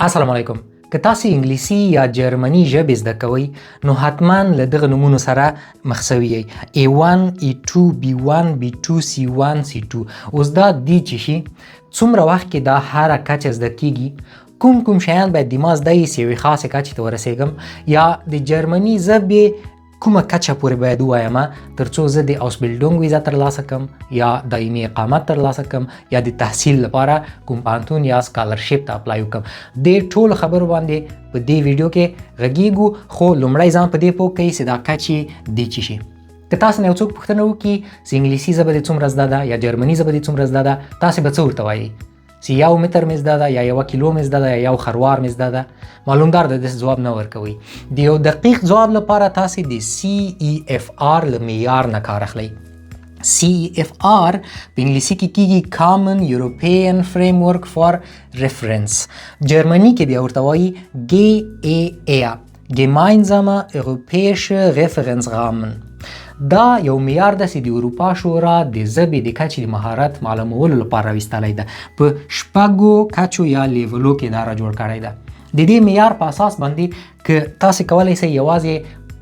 السلام علیکم. که تاسو انګلیسي یا جرمني ژبې زده کوئ نو حتما له دغه نومونو سره مخ شوي یئ. A1 A2 B1 B2 C1 C2. اوس دا دي چې شي څومره وخت کې دا هره کچه زده کیږي، کوم شیان باید د ما زده یې چې یوې خاصې کچې ته ورسېږم، یا د جرمني ژبې کومه کچه پورې باید ووایم تر څو زه د اوسبیلډونګ ویزا ترلاسه کړم یا دایمي اقامت ترلاسه کړم یا د تحصیل لپاره کوم پوهنتون یا سکالرشپ ته اپلای وکړم. د ټولو خبرو باندې په دې ویډیو کې غږیږو، خو لومړی ځان په دې پوه کړئ چې دا کچې دي چې شي. که تاسو نه یو څوک پوښتنه وکړي چې انګلیسي ژبه دې څومره زده ده یا جرمني ژبه دې څومره زده ده، تاسو به څه ورته وایئ؟ چې 1 متر مې زده ده یا 1 کیلو مې زده ده یا 1 خروار مې زده ده؟ معلومدار ده داسې ځواب نه ورکوئ. د یو دقیق ځواب لپاره تاسو د CEFR له معیار نه کار اخلئ. CEFR په انګلیسي کې کیږي Common European Framework for Reference. جرمني کې بیا ورته وایي GER Gemeinsame Europäische Referenzrahmen. دا یو معیار ده چې د اروپا شورا د ژبې د کچې د مهارت معلومولو لپاره راویستلی ده. په 6 کچو یا لیولو کې دا راجوړ کړی ده. د دې معیار په اساس باندې که تاسو کولی شئ یوازې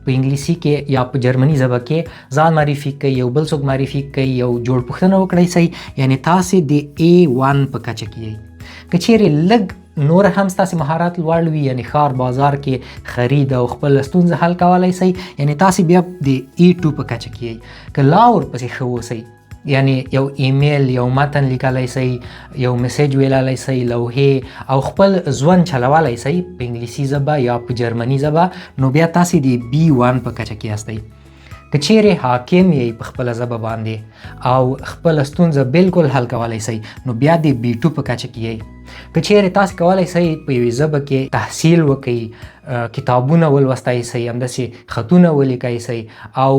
په انګلیسي کې یا په جرمني ژبه کې ځان معرفي کړئ، یو بل څوک معرفي کړئ، یو جوړ پوښتنه وکړئ شئ، یعنی تاسو د A1 په کچه کې یئ. که چیرې لږ نور هم ستاسو مهارت لوړ وي، یعنی ښار بازار کې خرید او خپل ستونزه حل کولی شئ، یعنی تاسو بیا د A2 په کچه کې یئ. که لا ورپسې ښه اوسئ، یعنی یو ایمیل، یو متن لیکلی شئ، یو میسیج ویلی شئ، لوحې او خپل ژوند چلولی شئ په انګلیسي ژبه یا په جرمني ژبه، نو بیا تاسو د B1 په کچه کې یاستئ. که چیرې حاکم یې په خپله ژبه باندې او خپله ستونزه بالکل حل کولی شئ، نو بیا د B2 په کچه کې یئ. که چیرې تاسو کولی شئ په یوې ژبه کې تحصیل وکړئ، کتابونه ولوستی شئ، همداسې خطونه ولیکئ شئ او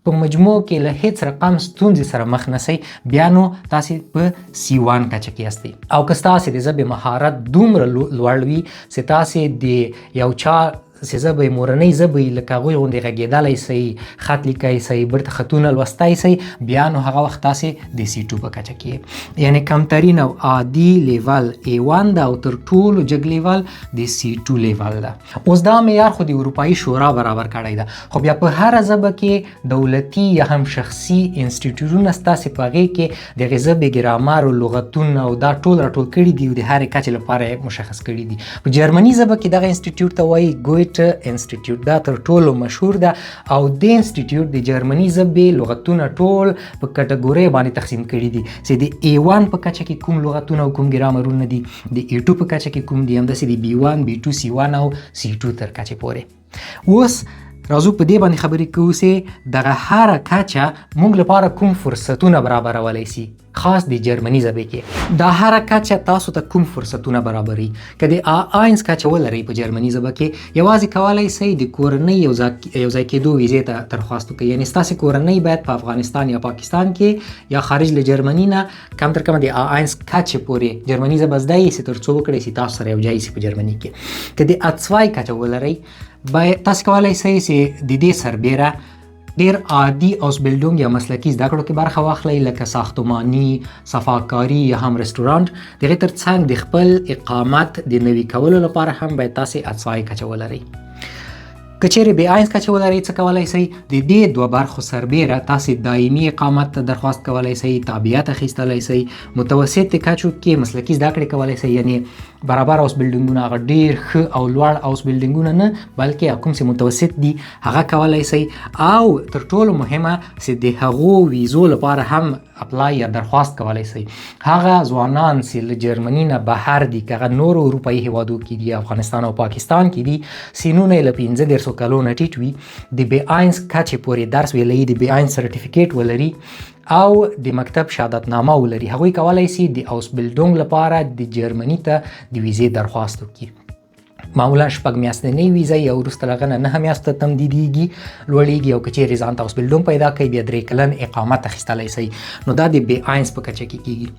په مجموع کې له هیڅ رقم ستونزې سره مخ نه شئ، بیا نو تاسو په C1 کچه کې یاستئ. او که ستاسو د ژبې مهارت دومره لوړ وي چې تاسو د یو چا چې ژبه یې مورنۍ ژبه یي لکه هغوی غوندې غږېدلی شئ، خط لیکئ شئ، بیرته خطونه لوستی شئ، بیا نو هغه وخت تاسو د C2 په کچه کې یئ. یعنې کمترین او عادي لیول A1 ده او تر ټولو جګ لیول د C2 لیول ده. اوس دا معیار خو د اروپایي شورا برابر کړی ده، خو بیا په هره ژبه کې دولتي یا هم شخصي انسټیټیوټونه ستاسې په هغې کې د هغې ژبې ګرامر او لغتونه او دا ټول راټول کړي دي او د هرې کچې لپاره یې مشخص کړي دي. په جرمني ژبه کې دغه انسټیټیوټ ته وایي انسټیټیوټ، دا تر ټولو مشهور ده او د انسټیټیوټ د جرمني ژبې لغتونه ټول په کټګورۍ باندې تقسیم کړي دي چې د A1 په کچه کې کوم لغتونه او کوم ګرامرونه دي، د A2 په کچه کې کوم دي، همداسې د B1 B2 C1 او C2 تر کچې پورې. اوس راځو په دې باندې خبرې کوو چې دغه هره کچه موږ لپاره کوم فرصتونه برابرولی شي، خاص د جرمني ژبې کې. دا هره کچه تاسو ته کوم فرصتونه برابروي. که د A1 کچه ولرئ په جرمني ژبه کې، یوازې کولی شئ د کورنۍ یو ځای کېدو ویزې ته درخواست وکړئ، یعنې ستاسې کورنۍ باید په افغانستان یا پاکستان کې یا خارج له جرمني نه کم تر کمه د A1 کچې پورې جرمني ژبه زده یې چې تر څو وکړئ چې تاسو سره یو ځای شي په جرمني کې. که د A2 کچه ولرئ، تاسو کولی شئ چې د دې سربیره ډیر عادي اوسبیلډونګ یا مسلکي زده کړو کې برخه واخلئ، لکه ساختماني، صفاکاري یا هم رستورانت. د هغې تر څنګ د خپل اقامت د نوي کولو لپاره هم باید تاسو A2 کچه ولرئ. که چیرې B1 کچه ولرئ، څه کولی شئ؟ د دې 2 برخو سربیره تاسو دایمي اقامت ته درخواست کولی شئ، تابعیت اخیستلی شئ، متوسط کچو کې مسلکي زده کړې کولی شئ، یعنې برابر اوس بلډینګونه هغه ډیر ښه او لوړ اوس بلډینګونه نه، بلکې کوم چې متوسط دي هغه کولی شئ. او تر ټولو مهمه چې د هغو ویزو لپاره هم اپلای یا درخواست کولی شئ. هغه ځوانان چې له جرمني نه بهر دي، که هغه نورو اروپایي هیوادو کې دي، افغانستان او پاکستان کې دي، سینونه یې له 15 کلو نه ټیټ وي، د B1 کچې پورې درس ویلی، د B1 سرټیفیکیټ ولري او د مکتب شهادتنامه ولري، هغوی کولی شي د اوسبیلډونګ لپاره د جرمني ته د ویزې درخواست وکړي. معمولا 6 میاشتنۍ ویزه یا وروسته له هغه نه 9 میاشتو ته تمدیدیږي، لوړیږي، او که چیرې ځان ته اوسبیلډونګ پیدا کوي بیا 3 کلن اقامت اخیستلی شئ، نو دا د B1 په کچه کې کیږي.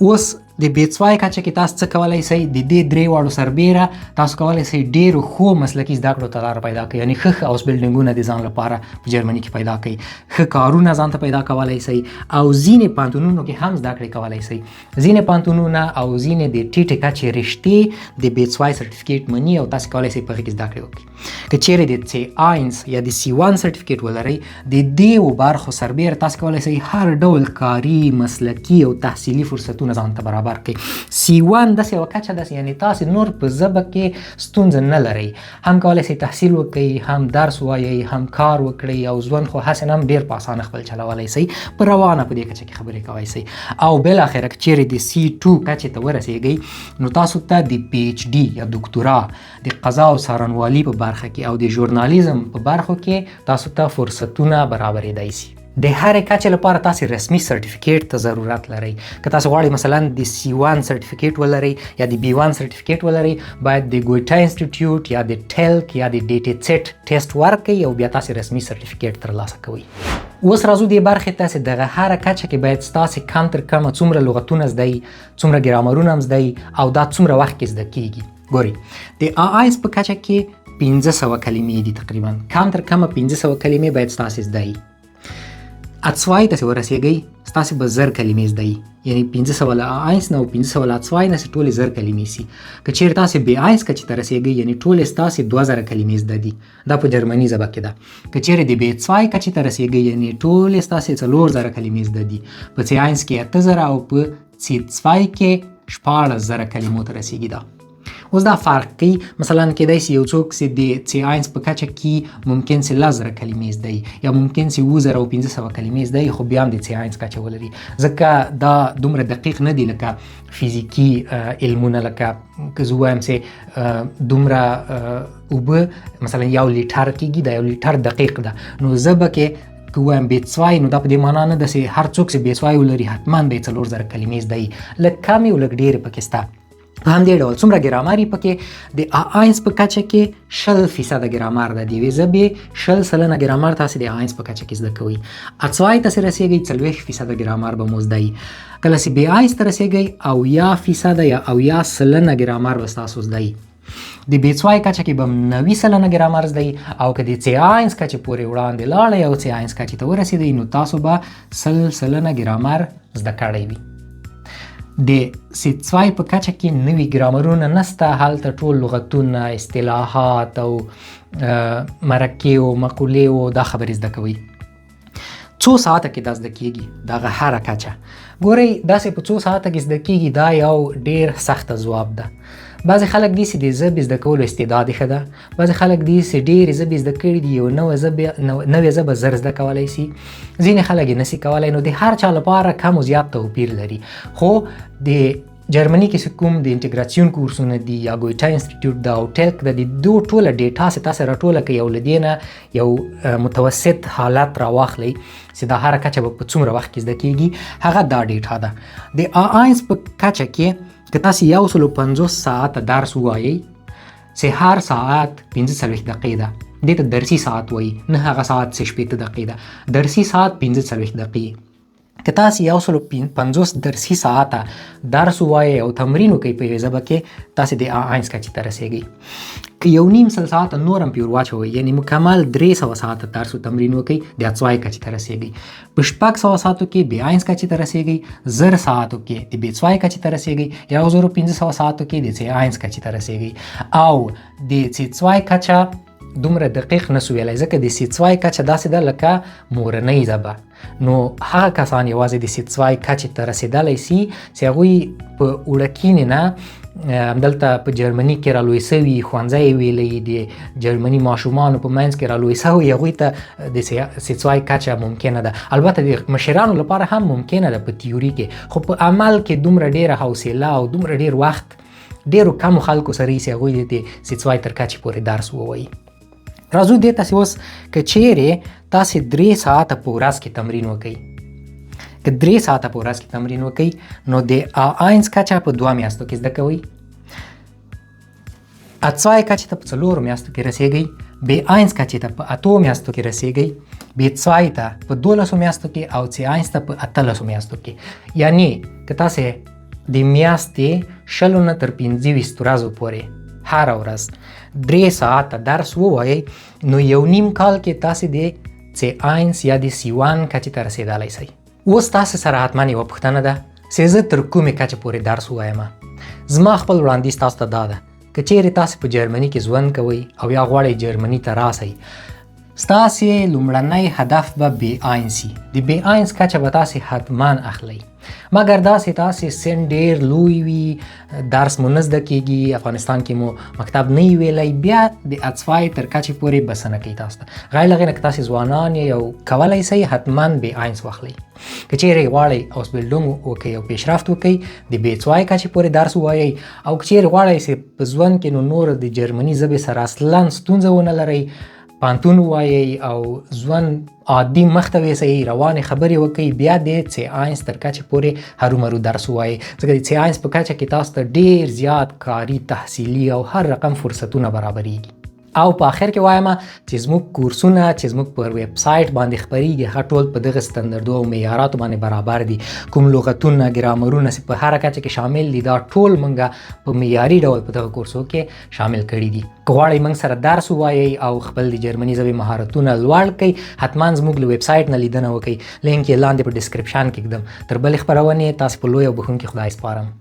اوس د B2 کچه کې تاسو څه کولای شئ د دې درې واړو سربیره تاسو کولای شئ ډېرو ښو مسلکي زده کړو ته لار پیدا کړئ، یعنې ښه هاوس بلډینګونه د ځان لپاره په جرمني کې پیدا کړئ، ښه کارونه ځان ته پیدا کولی شئ او ځینې پوهنتونونو کې هم زده کړې کولی شئ. ځینې پوهنتونونه او ځینې د ټیټې کچې رشتې د B2 سرټیفیکیټ مني او تاسو کولی شئ په هغې کې زده کړې وکړئ. که چیرې د C1 یا د C1 سرټیفیکیټ ولرئ د دې برخو سربیره تاسو کولی شئ هر ډول کاري مسلکي او تحصیلي فرصتونه ځان ته برابر کړئ. C1 داسې یوه کچه ده یعنې تاسو نور په ژبه کې ستونزه نه لرئ، هم کولی شئ تحصیل وکړئ، هم درس ووایئ، هم کار وکړئ او ژوند خو هسې نه هم ډېر په اسانه خپل چلولی شئ، په روانه په دې کچه کې خبرې کولی شئ. او بالاخره که چیرې د C2 کچې ته ورسیږئ نو تاسو ته د PhD یا دکتورا د قضا او څارنوالي په برخه کې او د ژورنالیزم په برخو کې تاسو ته فرصتونه برابرېدای شي. د هرې کچې لپاره تاسو رسمي سرټیفیکیټ ته ضرورت لرئ. که تاسو غواړئ مثلا د C1 سرټیفیکیټ ولرئ یا د B1 سرټیفیکیټ ولرئ باید د ګویټا انسټیټیوټ یا د ټیلک یا د DT سیټ ټیسټ ورکړئ او بیا تاسو رسمي سرټیفیکیټ ترلاسه کوئ. اوس راځو دې برخې ته چې دغه هره کچه کې باید ستاسې کم تر کمه څومره لغتونه زده یي، څومره ګرامرونه هم زده یي او دا څومره وخت کې زده کیږي. ګورئ د A1 په کچه کې 1500 کلمې دي تقریبا، کم تر کمه 1500 کلمې باید ستاسې زده یي. A2 ته چې ورسیږئ ستاسې به 1000 کلمې زده یي، یعنې 1500 له A1 نه او 1500 له A2 نه ټولې 1000 کلمې سي. که چیرې تاسې B1 کچې ته رسیږئ یعنې ټولې ستاسې 2000 کلمې زده دي، دا په جرمني ژبه کې ده. که چیرې د B2 کچې ته رسیږئ یعنې ټولې ستاسې 4000 کلمې زده دي، په C1 کې 8000 او په C2 کې 16000 کلمو ته رسیږي. دا اوس دا فرق کوي، مثلا کېدای شي یو څوک چې د C1 په کچه کې ممکن چې 1000 کلمې زده یي یا ممکن چې 2000 او 1500 کلمې زده یي خو بیا هم د C1 کچه ولري، ځکه دا دومره دقیق نه دي لکه فزیکي علمونه. لکه که زه ووایم چې دومره اوبه مثلا 1 لیټر کېږي، دا 1 لیټر دقیق ده، نو ژبه کې که وایم B2 نو دا په دې معنا نه ده چې هر څوک چې B2 ولري حتما به یې 4000 کلمې زده یي، لږ کمې او لږ ډېرې پکې شته. په همدې ډول څومره ګرامر یې پکې د A1 په کچه کې 100% ګرامر ده، د یوې ژبې 100% ګرامر تاسې د A1 په کچه کې زده کوئ. A2 ته چې رسیږئ 40% ګرامر به مو زده یي. کله چې B1 ته رسیږئ 80% یا 80% ګرامر به ستاسو زده یي. د B2 کچه کې به 90% ګرامر زده یي او که د C1 کچې پورې وړاندې لاړئ او C1 کچې ته ورسېدئ نو تاسو به 100% ګرامر زده کړی وي. د C2 په کچه کې نوي ګرامرونه نسته، هلته ټول لغتونه، اصطلاحات او مرکې او مقولې او دا خبرې زده کوئ. څو ساعته کې دا زده کیږي دغه هره کچه؟ ګورئ داسې په څو ساعته کې زده کیږي دا یو ډېر سخته ځواب ده. بعضې خلک دي چې د ژبې زده کولو استعداد یې ښه ده، بعضې خلک دي چې ډېرې ژبې زده کړي دي، یو نوې ژبه زر زده کولی شي، ځینې خلک یې نسي کولی. نو د هر چا لپاره کم و زیات توپیر لري. خو د جرمني کې چې کوم د انټګراسیون کورسونه دي یا ګویټا انسټیټیوټ ده او ټیلک ده، د دو ټوله ډیټا چې تاسې راټوله کړئ او له دې نه یو متوسط حالت راواخلئ چې دا هره کچه به په څومره وخت کې زده کیږي، هغه دا ډیټا ده. د A1 په کچه کې که تاسې 150 ساعته درس ووایئ چې هر ساعت 45 دقیقې ده، دې ته درسي ساعت وایي، نه هغه ساعت چې 60 دقیقې ده، درسي ساعت 45 دقیقې. که تاسې 150 درسي ساعته درس ووایئ او تمرین وکړئ په یوې ژبه کې تاسې د A1 کچې ته رسیږئ. که 1.5 ساعته نور هم پې ور واچوئ یعنې مکمل 300 ساعته درس و تمرین وکړئ د A2 کچې ته رسیږئ. په 600 ساعتو کې B1 کچې ته رسیږئ، 1000 ساعتو کې د B2 کچې ته رسیږئ، 1500 ساعتو کې د C1 کچې ته رسیږئ. او د C2 کچه دومره دقیق نسو ویلی ځکه د C2 کچه داسې ده لکه مورنۍ ژبه، نو هغه کسان یوازې د C2 کچې ته رسېدلی سي چې هغوی په وړکینې نه همدلته په جرمني کې رالوی سوي، ښوونځی یې ویلی، د جرمني ماشومانو په منځ کې رالوی سوي، هغوی ته د C2 کچه ممکنه ده. البته د مشرانو لپاره هم ممکنه ده په تیوري کې، خو په عمل کې دومره ډېره حوصله او دومره ډېر وخت ډېرو کمو خلکو سره یي چې هغوی د C2 تر کچې پورې درس ووایي. راځو دې ته چې اوس که چیرې تاسې 3 ساعته په ورځ کې تمرین وکئ، که 3 ساعته په ورځ کې تمرین وکئ نو د A1 کچه په 2 میاشتو کې زده کوئ، A2 کچې ته په 4 میاشتو کې رسیږئ، B1 کچې ته په 8 میاشتو کې رسیږئ، B2 ته په 12 میاشتو کې او C1 ته په 18 میاشتو کې. یعنی که تاسې د میاشتې 20 نه تر 25 ورځو پورې هر ورځ 3 ساعته درس ووایئ نو یو نیم کال کې تاسې د C1 یا د C1 کچې ته رسېدلی شئ. اوس تاسې سره حتما یوه پوښتنه ده چې زه تر کومې کچې پورې درس ووایم. زما خپل وړاندیز تاسو ته دا ده که چیرې تاسې په جرمني کې ژوند کوئ او یا غواړئ جرمني ته راسئ، ستاسې لومړنی هدف به B1 سي. د B1 کچه به تاسې حتما اخلئ، مګر داسې تاسې سن ډېر لوی وي، درس مو نه زده کیږي، افغانستان کې مو مکتب نه وي ویلی، بیا د اڅفای تر کچې پورې بسنه کوي تاسو ته. غیر له هغې نه که تاسې ځوانان یې او کولی شئ حتما B1 واخلئ. که چیرې غواړئ اوسبیلډونګ وکړئ او پیشرفت وکړئ د B2 کچې پورې درس ووایئ، او که چیرې غواړئ چې په ژوند کې نو نور د جرمني ژبې سره اصلا ستونزه ونه لرئ، پانتون ووایئ او ژوند عادي مخته ویسئ، روانې خبرې وکړئ، بیا د C1 تر کچې پورې هرومرو درس ووایئ، ځکه د C1 په کچه کې تاسو ته ډېر زیات کاري، تحصیلي او هر رقم فرصتونه برابرېږي. او په آخر کې وایم چې زموږ کورسونه چې زموږ پر ویبسایټ باندې خپریږي هغه ټول په دغه ستندردو او معیاراتو باندې برابر دي. کوم لغتونه، ګرامرونه چې په هره کچه کې شامل دي دا ټول موږ په معیاري ډول په دغه کورسو کې شامل کړي دي. که غواړئ موږ سره درس ووایئ او خپل د جرمني ژبې مهارتونه لوړ کړئ، حتما زموږ له ویبسایټ نه لیدنه وکړئ. لینک یې لاندې په ډسکرپشن کې ږدم. تر بلې خپرونې تاسو په لوی او بښونکي خدای سپارم.